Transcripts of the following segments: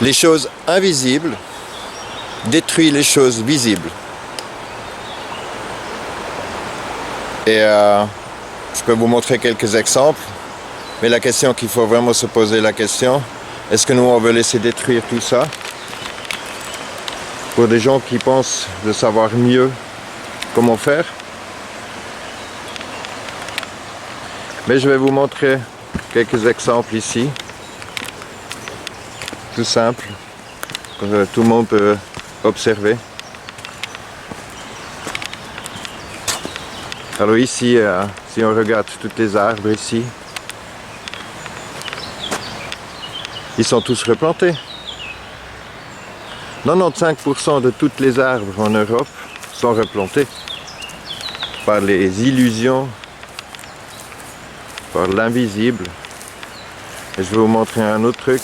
Les choses invisibles détruisent les choses visibles. Et je peux vous montrer quelques exemples, mais la question qu'il faut vraiment se poser la question, est-ce que nous on veut laisser détruire tout ça pour des gens qui pensent de savoir mieux comment faire? Mais je vais vous montrer quelques exemples ici, tout simple, que tout le monde peut observer. Alors ici, si on regarde tous les arbres ici, ils sont tous replantés. 95% de tous les arbres en Europe sont replantés par les illusions, par l'invisible. Et je vais vous montrer un autre truc.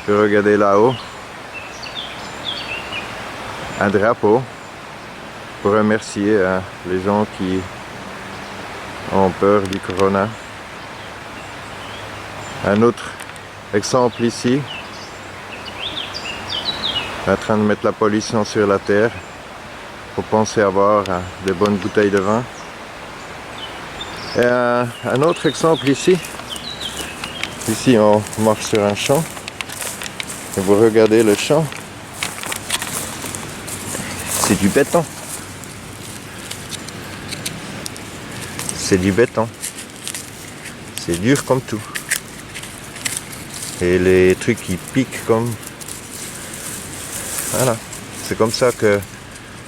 Je vais regarder là-haut. Un drapeau pour remercier les gens qui ont peur du corona. Un autre exemple ici. En train de mettre la pollution sur la terre pour penser avoir de bonnes bouteilles de vin. Et un autre exemple ici. Ici on marche sur un champ et vous regardez le champ. C'est du béton. C'est du béton. C'est dur comme tout. Et les trucs qui piquent comme... Voilà. C'est comme ça que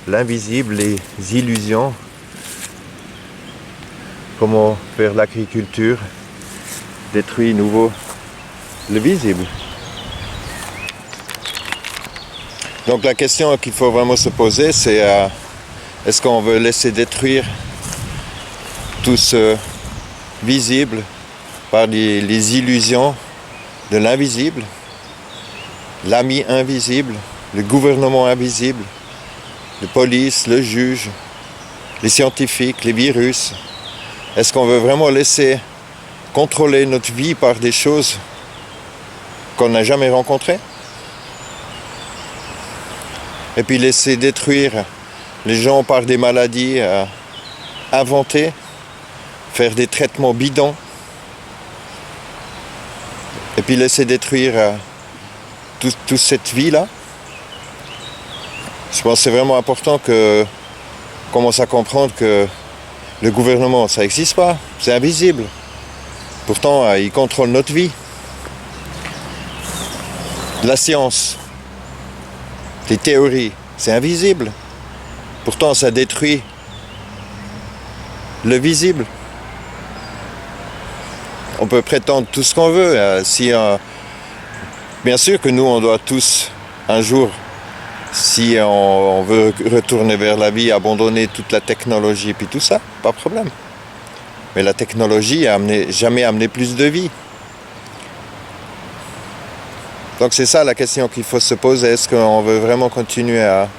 l'invisible, les illusions, comment faire l'agriculture, détruit nouveau le visible. Donc la question qu'il faut vraiment se poser, c'est est-ce qu'on veut laisser détruire tout ce visible par les illusions de l'invisible, l'ami invisible, le gouvernement invisible, la police, le juge, les scientifiques, les virus. Est-ce qu'on veut vraiment laisser contrôler notre vie par des choses qu'on n'a jamais rencontrées? Et puis laisser détruire les gens par des maladies inventées, faire des traitements bidons, et puis laisser détruire toute cette vie-là. Je pense que c'est vraiment important qu'on commence à comprendre que le gouvernement, ça n'existe pas, c'est invisible. Pourtant, il contrôle notre vie. La science, les théories, c'est invisible. Pourtant, ça détruit le visible. On peut prétendre tout ce qu'on veut. Bien sûr que nous, on doit tous, un jour, si on veut retourner vers la vie, abandonner toute la technologie et tout ça, pas de problème. Mais la technologie n'a jamais amené plus de vie. Donc c'est ça la question qu'il faut se poser. Est-ce qu'on veut vraiment continuer à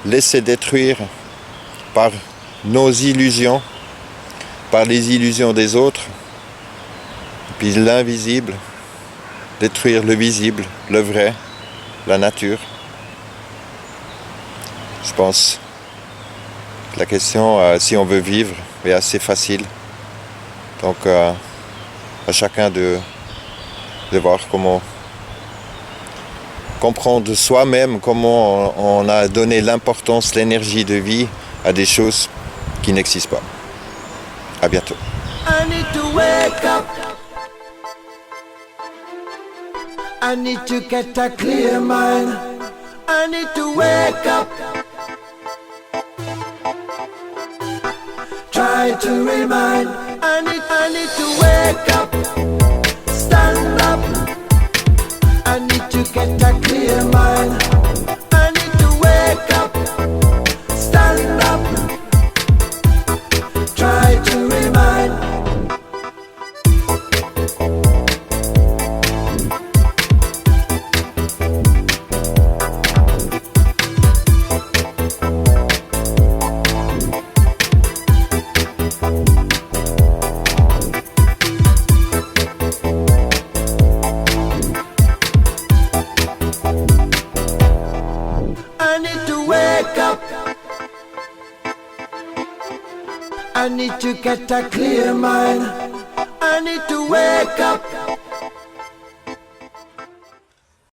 laisser détruire par nos illusions, par les illusions des autres, puis l'invisible, détruire le visible, le vrai, la nature? Je pense que la question, si on veut vivre, est assez facile. Donc à chacun de voir comment comprendre soi-même, comment on a donné l'importance, l'énergie de vie à des choses qui n'existent pas. À bientôt. I need to wake up. I need to get a clear mind. I need to wake up. Try to remind. I need to wake up. Stand up. I need to get a clear mind. I need to wake up. Stand up. Try to remind. wake up. I need to get a clear mind. I need to wake up.